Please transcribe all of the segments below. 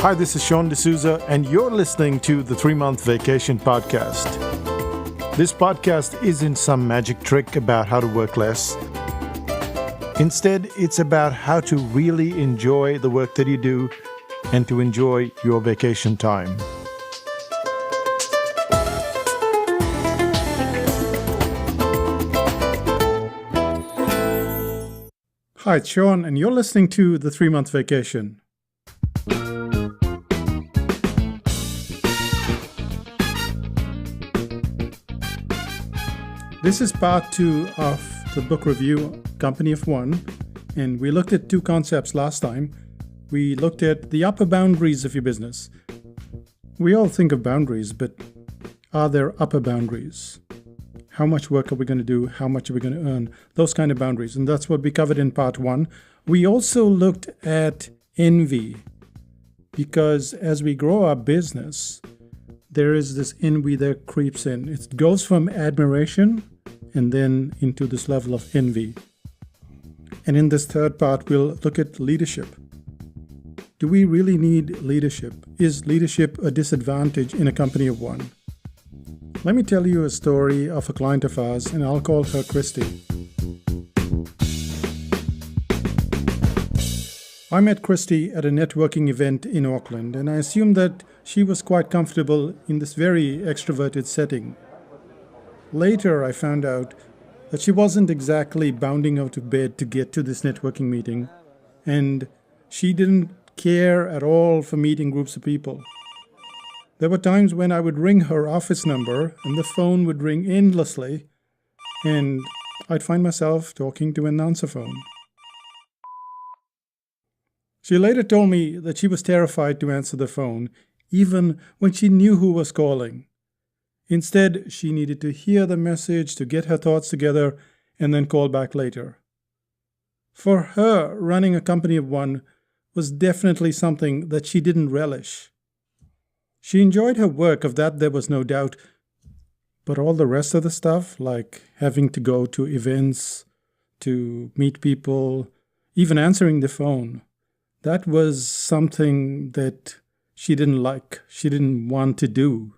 Hi, this is Sean D'Souza, and you're listening to the 3-Month Vacation Podcast. This podcast isn't some magic trick about how to work less. Instead, it's about how to really enjoy the work that you do and to enjoy your vacation time. Hi, it's Sean, and you're listening to the 3-Month Vacation. This is part 2 of the book review, Company of One, and we looked at 2 concepts last time. We looked at the upper boundaries of your business. We all think of boundaries, but are there upper boundaries? How much work are we going to do? How much are we going to earn? Those kind of boundaries, and that's what we covered in part 1. We also looked at envy, because as we grow our business, there is this envy that creeps in. It goes from admiration and then into this level of envy. And in this third part, we'll look at leadership. Do we really need leadership? Is leadership a disadvantage in a company of one? Let me tell you a story of a client of ours, and I'll call her Christy. I met Christy at a networking event in Auckland, and I assumed that she was quite comfortable in this very extroverted setting. Later, I found out that she wasn't exactly bounding out of bed to get to this networking meeting, and she didn't care at all for meeting groups of people. There were times when I would ring her office number, and the phone would ring endlessly, and I'd find myself talking to an answer phone. She later told me that she was terrified to answer the phone, even when she knew who was calling. Instead, she needed to hear the message to get her thoughts together and then call back later. For her, running a company of one was definitely something that she didn't relish. She enjoyed her work, of that there was no doubt, but all the rest of the stuff, like having to go to events, to meet people, even answering the phone, that was something that she didn't like, she didn't want to do.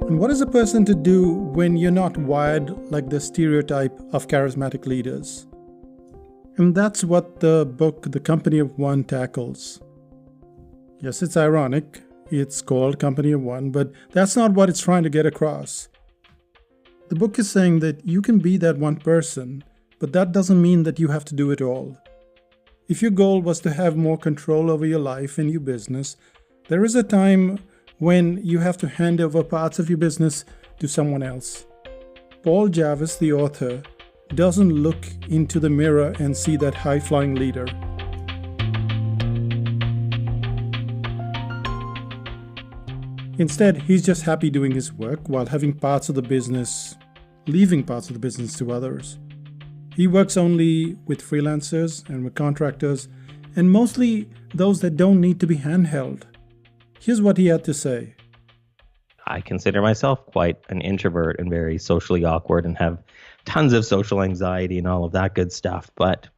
And what is a person to do when you're not wired like the stereotype of charismatic leaders? And that's what the book, The Company of One, tackles. Yes, it's ironic. It's called Company of One, but that's not what it's trying to get across. The book is saying that you can be that one person, but that doesn't mean that you have to do it all. If your goal was to have more control over your life and your business, there is a time when you have to hand over parts of your business to someone else. Paul Jarvis, the author, doesn't look into the mirror and see that high-flying leader. Instead, he's just happy doing his work while leaving parts of the business to others. He works only with freelancers and with contractors, and mostly those that don't need to be handheld. Here's what he had to say. I consider myself quite an introvert and very socially awkward and have tons of social anxiety and all of that good stuff. But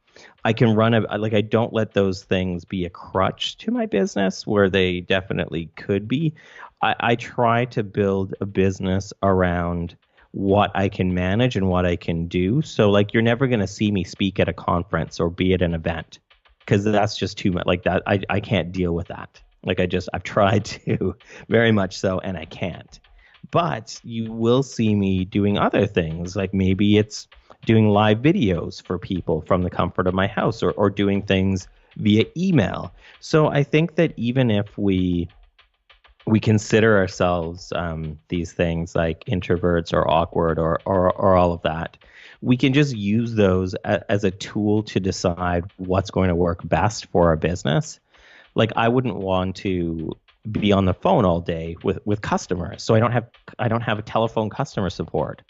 I can I don't let those things be a crutch to my business where they definitely could be. I try to build a business around what I can manage and what I can do. So like, you're never going to see me speak at a conference or be at an event because that's just too much. Like that, I can't deal with that. Like I've tried to very much so, and I can't. But you will see me doing other things, like maybe it's doing live videos for people from the comfort of my house or doing things via email. So I think that even if we consider ourselves these things like introverts or awkward or all of that, we can just use those as a tool to decide what's going to work best for our business. Like I wouldn't want to be on the phone all day with customers. So I don't have a telephone customer support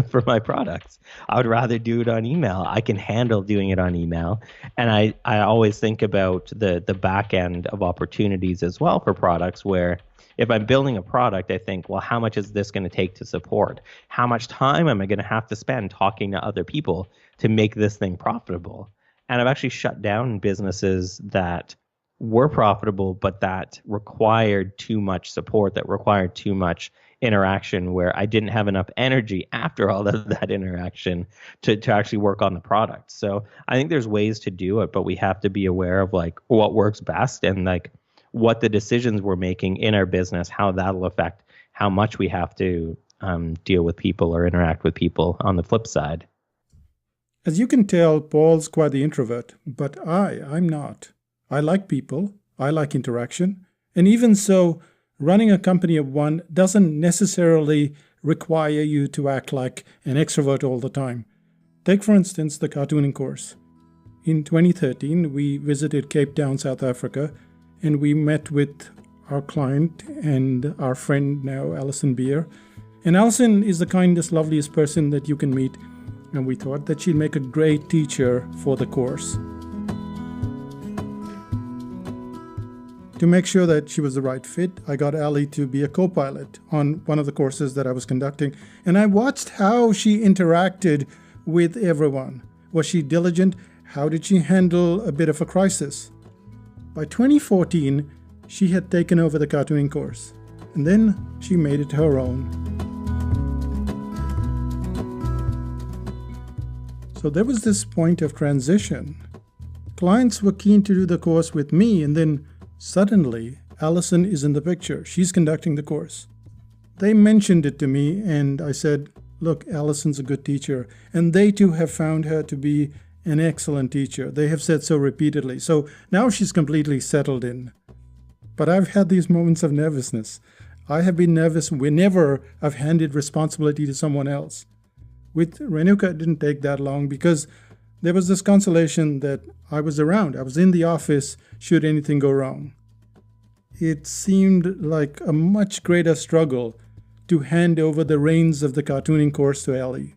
for my products. I would rather do it on email. I can handle doing it on email. And I always think about the back end of opportunities as well for products where if I'm building a product, I think, well, how much is this going to take to support? How much time am I going to have to spend talking to other people to make this thing profitable? And I've actually shut down businesses that were profitable, but that required too much support, that required too much interaction, where I didn't have enough energy after all of that interaction to actually work on the product. So I think there's ways to do it, but we have to be aware of like what works best and like what the decisions we're making in our business, how that'll affect how much we have to deal with people or interact with people on the flip side. As you can tell, Paul's quite the introvert, but I'm not. I like people, I like interaction, and even so, running a company of one doesn't necessarily require you to act like an extrovert all the time. Take, for instance, the cartooning course. In 2013, we visited Cape Town, South Africa, and we met with our client and our friend now, Alison Beer. And Alison is the kindest, loveliest person that you can meet, and we thought that she'd make a great teacher for the course. To make sure that she was the right fit, I got Ali to be a co-pilot on one of the courses that I was conducting, and I watched how she interacted with everyone. Was she diligent? How did she handle a bit of a crisis? By 2014, she had taken over the cartooning course, and then she made it her own. So there was this point of transition. Clients were keen to do the course with me, and then suddenly, Alison is in the picture. She's conducting the course. They mentioned it to me, and I said, look, Alison's a good teacher. And they too have found her to be an excellent teacher. They have said so repeatedly. So now she's completely settled in. But I've had these moments of nervousness. I have been nervous whenever I've handed responsibility to someone else. With Renuka, it didn't take that long because there was this consolation that I was around. I was in the office should anything go wrong. It seemed like a much greater struggle to hand over the reins of the cartooning course to Ellie.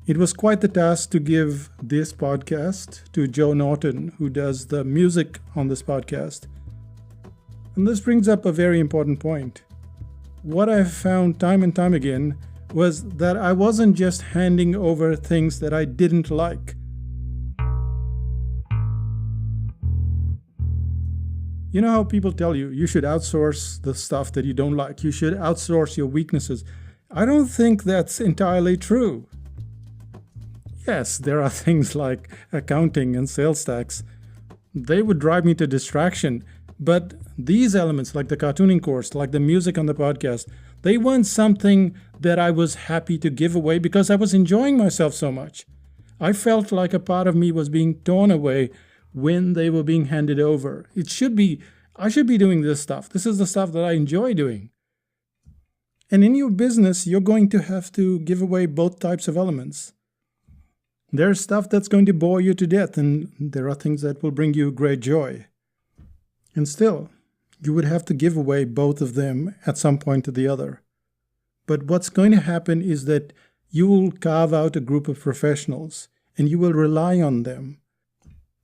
It was quite the task to give this podcast to Joe Norton, who does the music on this podcast. And this brings up a very important point. What I've found time and time again was that I wasn't just handing over things that I didn't like. You know how people tell you, you should outsource the stuff that you don't like. You should outsource your weaknesses. I don't think that's entirely true. Yes, there are things like accounting and sales tax. They would drive me to distraction. But these elements, like the cartooning course, like the music on the podcast, they weren't something that I was happy to give away because I was enjoying myself so much. I felt like a part of me was being torn away when they were being handed over. I should be doing this stuff. This is the stuff that I enjoy doing. And in your business, you're going to have to give away both types of elements. There's stuff that's going to bore you to death, and there are things that will bring you great joy. And still, you would have to give away both of them at some point or the other. But what's going to happen is that you will carve out a group of professionals, and you will rely on them.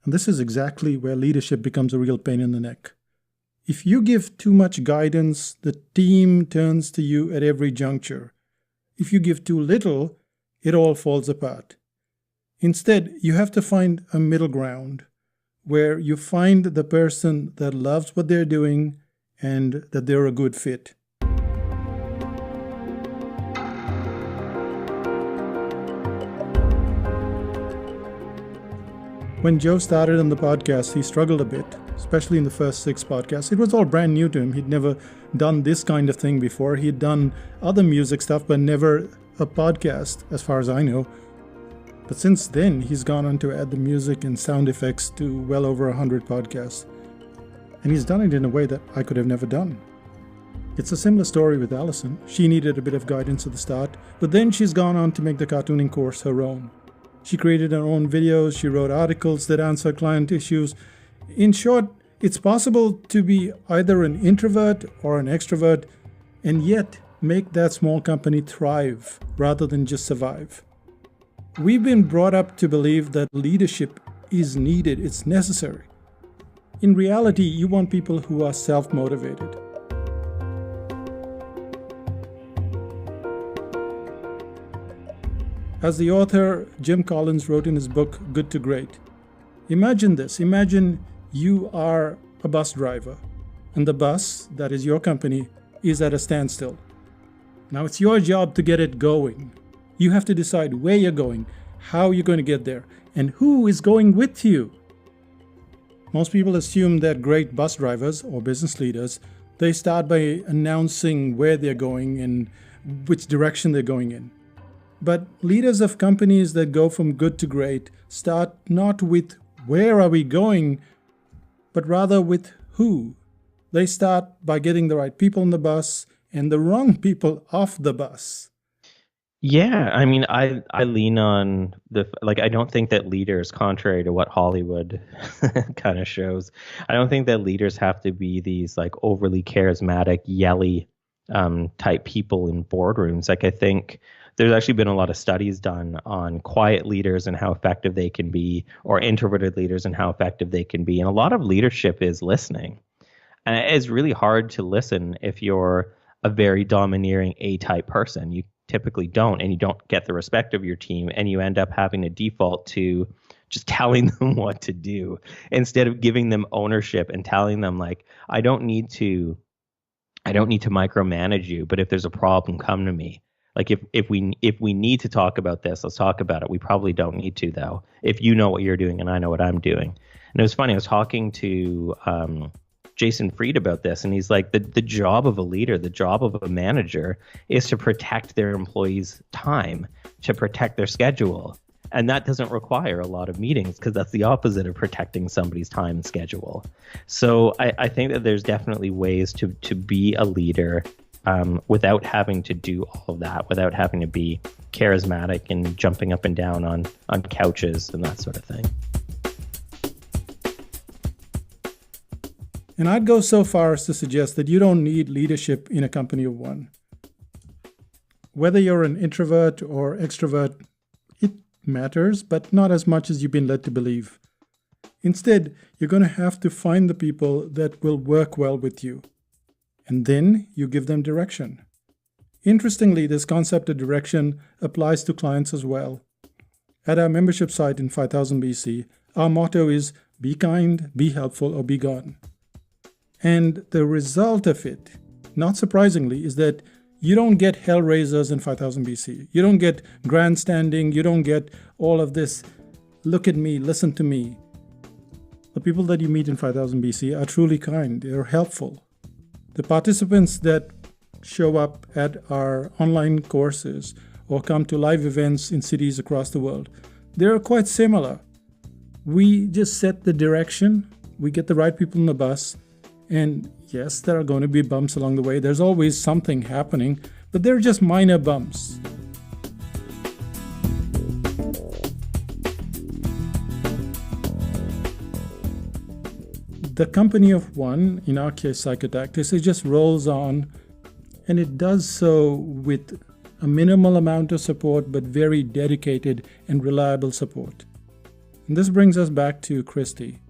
And this is exactly where leadership becomes a real pain in the neck. If you give too much guidance, the team turns to you at every juncture. If you give too little, it all falls apart. Instead, you have to find a middle ground where you find the person that loves what they're doing and that they're a good fit. When Joe started on the podcast, he struggled a bit, especially in the first 6 podcasts. It was all brand new to him. He'd never done this kind of thing before. He'd done other music stuff, but never a podcast, as far as I know. But since then, he's gone on to add the music and sound effects to well over 100 podcasts. And he's done it in a way that I could have never done. It's a similar story with Alison. She needed a bit of guidance at the start, but then she's gone on to make the cartooning course her own. She created her own videos, she wrote articles that answer client issues. In short, it's possible to be either an introvert or an extrovert and yet make that small company thrive rather than just survive. We've been brought up to believe that leadership is needed, it's necessary. In reality, you want people who are self-motivated. As the author Jim Collins wrote in his book, Good to Great, Imagine this. Imagine you are a bus driver, and the bus, that is your company, is at a standstill. Now it's your job to get it going. You have to decide where you're going, how you're going to get there, and who is going with you. Most people assume that great bus drivers or business leaders, they start by announcing where they're going and which direction they're going in. But leaders of companies that go from good to great start not with where are we going, but rather with who. They start by getting the right people on the bus and the wrong people off the bus. Yeah, I mean, I lean on I don't think that leaders, contrary to what Hollywood kind of shows, I don't think that leaders have to be these like overly charismatic, yelly type people in boardrooms. Like I think there's actually been a lot of studies done on quiet leaders and how effective they can be, or introverted leaders and how effective they can be. And a lot of leadership is listening. And it's really hard to listen if you're a very domineering A-type person. You typically don't, and you don't get the respect of your team, and you end up having to default to just telling them what to do instead of giving them ownership and telling them like, I don't need to micromanage you, but if there's a problem, come to me. Like if we need to talk about this, let's talk about it. We probably don't need to though, if you know what you're doing and I know what I'm doing. And it was funny, I was talking to Jason Fried about this, and he's like, the job of a leader, the job of a manager is to protect their employees' time, to protect their schedule. And that doesn't require a lot of meetings, because that's the opposite of protecting somebody's time and schedule. So I think that there's definitely ways to be a leader without having to do all of that, without having to be charismatic and jumping up and down on couches and that sort of thing. And I'd go so far as to suggest that you don't need leadership in a company of one. Whether you're an introvert or extrovert, it matters, but not as much as you've been led to believe. Instead, you're going to have to find the people that will work well with you. And then you give them direction. Interestingly, this concept of direction applies to clients as well. At our membership site in 5000 BC, our motto is be kind, be helpful, or be gone. And the result of it, not surprisingly, is that you don't get hellraisers in 5000 BC. You don't get grandstanding. You don't get all of this, look at me, listen to me. The people that you meet in 5000 BC are truly kind. They're helpful. The participants that show up at our online courses or come to live events in cities across the world, they're quite similar. We just set the direction. We get the right people on the bus. And yes, there are going to be bumps along the way. There's always something happening, but they're just minor bumps. The company of one, in our case Psychotactics, it just rolls on, and it does so with a minimal amount of support, but very dedicated and reliable support. And this brings us back to Christy.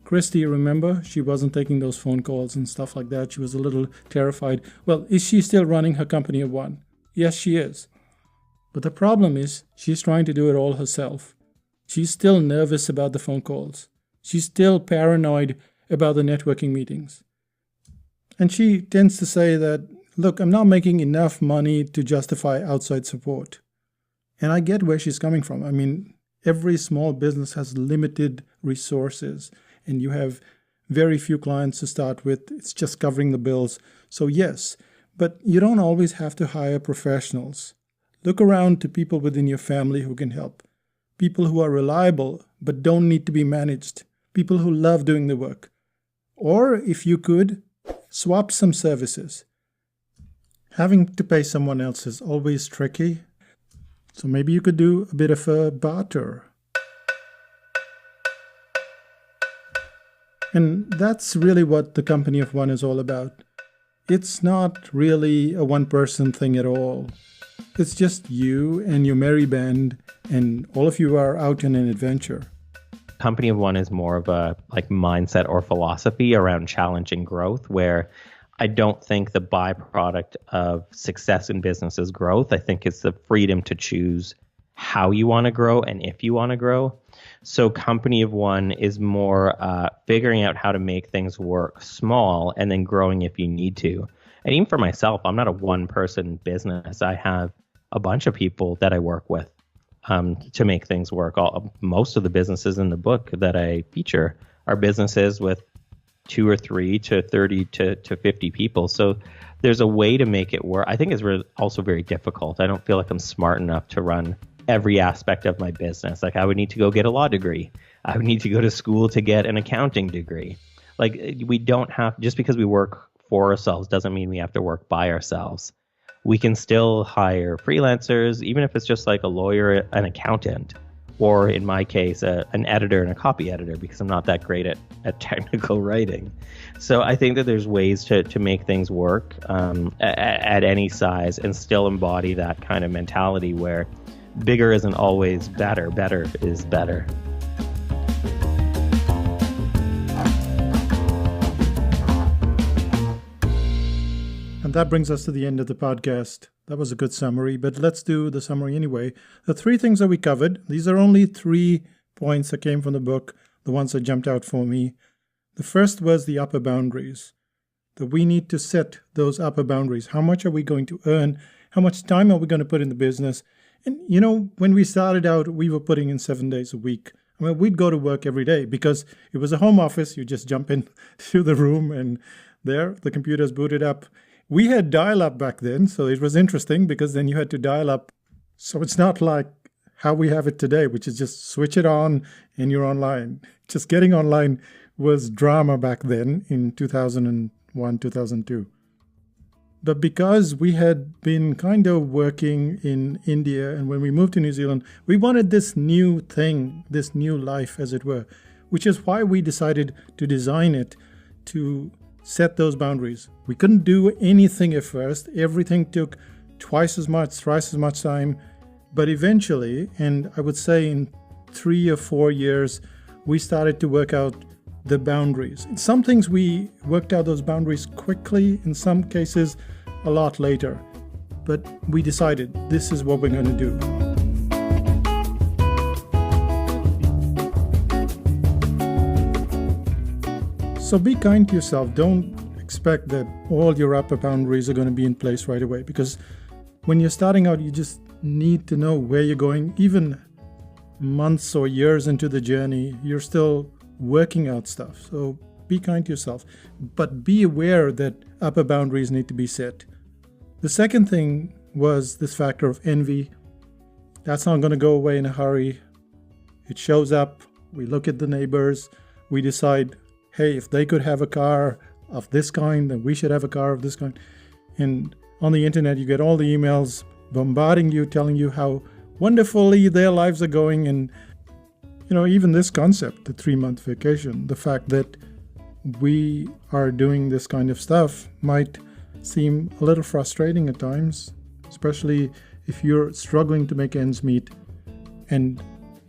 Christy, remember, she wasn't taking those phone calls and stuff like that. She was a little terrified. Well, is she still running her company of one? Yes, she is. But the problem is she's trying to do it all herself. She's still nervous about the phone calls. She's still paranoid about the networking meetings. And she tends to say that, look, I'm not making enough money to justify outside support. And I get where she's coming from. I mean, every small business has limited resources. And you have very few clients to start with. It's just covering the bills. So yes, but you don't always have to hire professionals. Look around to people within your family who can help. People who are reliable but don't need to be managed. People who love doing the work. Or if you could, swap some services. Having to pay someone else is always tricky. So maybe you could do a bit of a barter. And that's really what the company of one is all about. It's not really a one-person thing at all. It's just you and your merry band, and all of you are out on an adventure. Company of one is more of a mindset or philosophy around challenge and growth, where I don't think the byproduct of success in business is growth. I think it's the freedom to choose how you want to grow and if you want to grow. So company of one is more figuring out how to make things work small and then growing if you need to. And even for myself, I'm not a one person business. I have a bunch of people that I work with to make things work. Most of the businesses in the book that I feature are businesses with 2 or 3 to 30 to 50 people. So there's a way to make it work. I think it's also very difficult. I don't feel like I'm smart enough to run every aspect of my business. Like I would need to go get a law degree. I would need to go to school to get an accounting degree. Like we don't have, just because we work for ourselves doesn't mean we have to work by ourselves. We can still hire freelancers, even if it's just like a lawyer, an accountant, or in my case, an editor and a copy editor, because I'm not that great at technical writing. So I think that there's ways to make things work at any size and still embody that kind of mentality where bigger isn't always better. Better is better. And that brings us to the end of the podcast. That was a good summary, but let's do the summary anyway. The 3 things that we covered, these are only 3 points that came from the book, the ones that jumped out for me. The first was the upper boundaries, that we need to set those upper boundaries. How much are we going to earn? How much time are we going to put in the business? And, when we started out, we were putting in 7 days a week. I mean, we'd go to work every day because it was a home office. You just jump in to the room and there, the computer's booted up. We had dial-up back then, so it was interesting because then you had to dial up. So it's not like how we have it today, which is just switch it on and you're online. Just getting online was drama back then in 2001, 2002. But because we had been kind of working in India, and when we moved to New Zealand, we wanted this new thing, this new life, as it were, which is why we decided to design it to set those boundaries. We couldn't do anything at first. Everything took twice as much, thrice as much time. But eventually, and I would say in 3 or 4 years, we started to work out the boundaries. In some things we worked out those boundaries quickly, in some cases a lot later. But we decided this is what we're going to do. So be kind to yourself. Don't expect that all your upper boundaries are going to be in place right away, because when you're starting out, you just need to know where you're going. Even months or years into the journey, you're still working out stuff. So be kind to yourself, but be aware that upper boundaries need to be set. The second thing was this factor of envy. That's not going to go away in a hurry. It shows up. We look at the neighbors. We decide, hey, if they could have a car of this kind, then we should have a car of this kind. And on the internet, you get all the emails bombarding you, telling you how wonderfully their lives are going. And, even this concept, the 3-month vacation, the fact that we are doing this kind of stuff might seem a little frustrating at times, especially if you're struggling to make ends meet and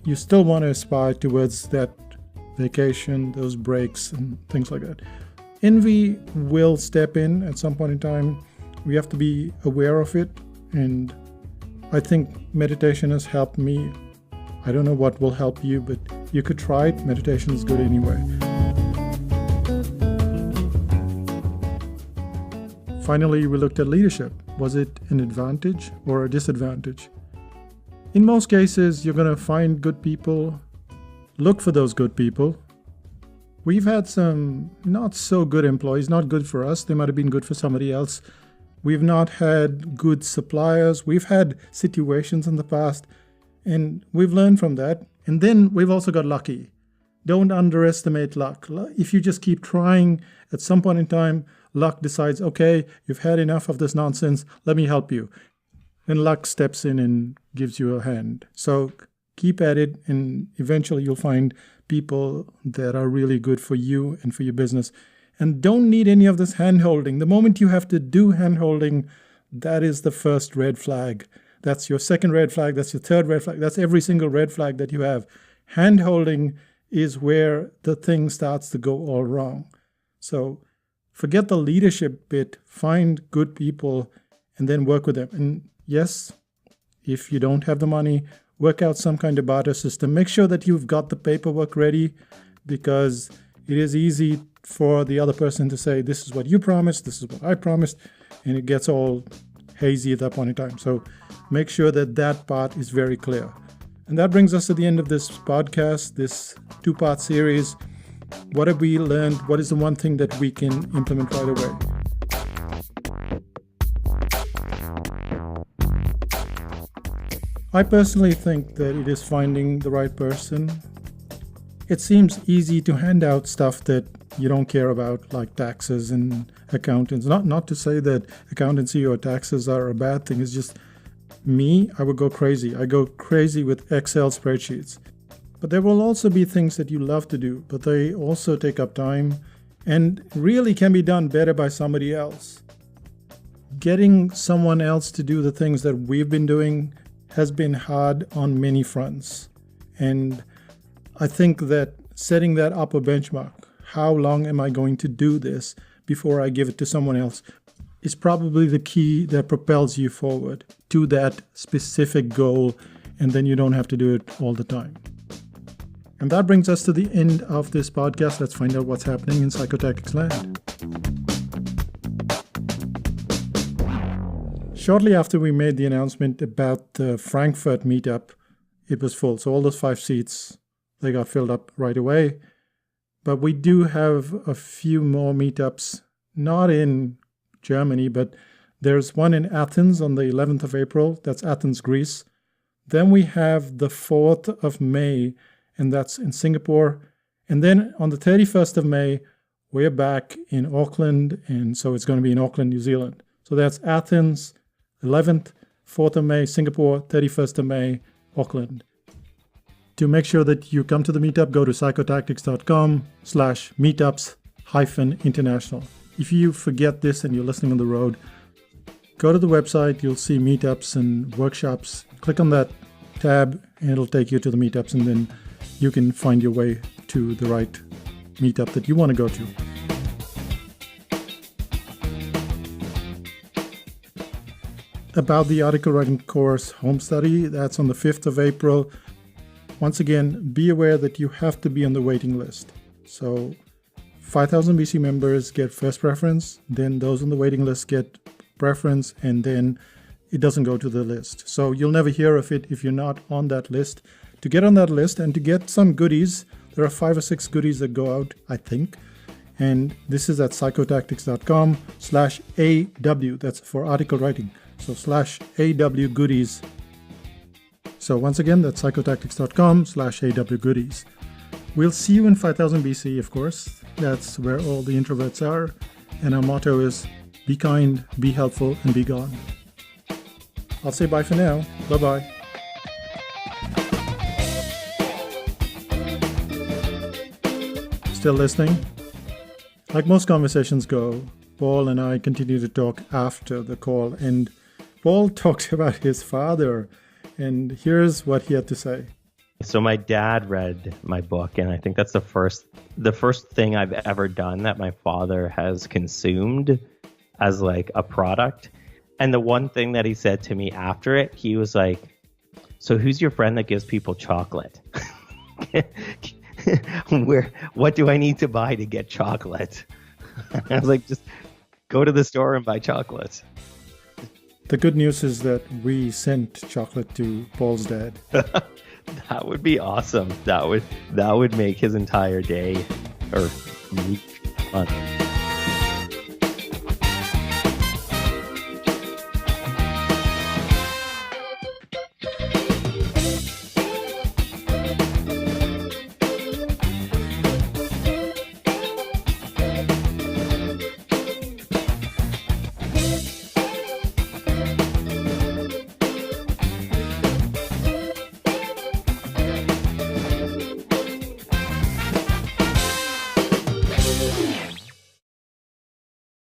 you still want to aspire towards that vacation, those breaks and things like that. Envy will step in at some point in time. We have to be aware of it, and I think meditation has helped me. I don't know what will help you, but you could try it. Meditation is good anyway. Finally, we looked at leadership. Was it an advantage or a disadvantage? In most cases, you're going to find good people. Look for those good people. We've had some not so good employees, not good for us. They might have been good for somebody else. We've not had good suppliers. We've had situations in the past, and we've learned from that. And then we've also got lucky. Don't underestimate luck. If you just keep trying, at some point in time, luck decides, okay, you've had enough of this nonsense. Let me help you. And luck steps in and gives you a hand. So keep at it, and eventually you'll find people that are really good for you and for your business. And don't need any of this hand-holding. The moment you have to do hand-holding, that is the first red flag. That's your second red flag. That's your third red flag. That's every single red flag that you have. Hand-holding is where the thing starts to go all wrong. So forget the leadership bit. Find good people and then work with them. And yes, if you don't have the money, work out some kind of barter system. Make sure that you've got the paperwork ready, because it is easy for the other person to say, this is what you promised, this is what I promised, and it gets all hazy at that point in time. So make sure that that part is very clear. And that brings us to the end of this podcast, this 2-part series. What have we learned? What is the one thing that we can implement right away? I personally think that it is finding the right person. It seems easy to hand out stuff that you don't care about, like taxes and accountants. Not to say that accountancy or taxes are a bad thing. It's just me, I would go crazy. I go crazy with Excel spreadsheets. But there will also be things that you love to do, but they also take up time and really can be done better by somebody else. Getting someone else to do the things that we've been doing has been hard on many fronts. And I think that setting that up a benchmark, how long am I going to do this before I give it to someone else, is probably the key that propels you forward to that specific goal, and then you don't have to do it all the time. And that brings us to the end of this podcast. Let's find out what's happening in Psychotactics land. Shortly after we made the announcement about the Frankfurt meetup, it was full. So all those 5 seats, they got filled up right away. But we do have a few more meetups, not in Germany, but there's one in Athens on the 11th of April. That's Athens, Greece. Then we have the 4th of May, and that's in Singapore. And then on the 31st of May, we're back in Auckland, and so it's going to be in Auckland, New Zealand. So that's Athens, 11th, 4th of May, Singapore, 31st of May, Auckland. To make sure that you come to the meetup, go to psychotactics.com/meetups-international. If you forget this and you're listening on the road, go to the website, you'll see meetups and workshops. Click on that tab and it'll take you to the meetups, and then you can find your way to the right meetup that you want to go to. About the article writing course home study, that's on the 5th of April. Once again, be aware that you have to be on the waiting list. So 5,000 BC members get first preference, then those on the waiting list get preference, and then it doesn't go to the list. So you'll never hear of it if you're not on that list. To get on that list and to get some goodies, there are 5 or 6 goodies that go out, I think. And this is at psychotactics.com/AW. That's for article writing. So /AW goodies. So once again, that's psychotactics.com/AW goodies. We'll see you in 5000 BC, of course. That's where all the introverts are. And our motto is, be kind, be helpful, and be gone. I'll say bye for now. Bye-bye. Still listening? Like most conversations go, Paul and I continue to talk after the call, and Paul talked about his father, and here's what he had to say. So my dad read my book, and I think that's the first thing I've ever done that my father has consumed as like a product. And the one thing that he said to me after it, he was like, so who's your friend that gives people chocolate? What do I need to buy to get chocolate? I was like, just go to the store and buy chocolate. The good news is that we sent chocolate to Paul's dad. That would be awesome. That would make his entire day or week, month.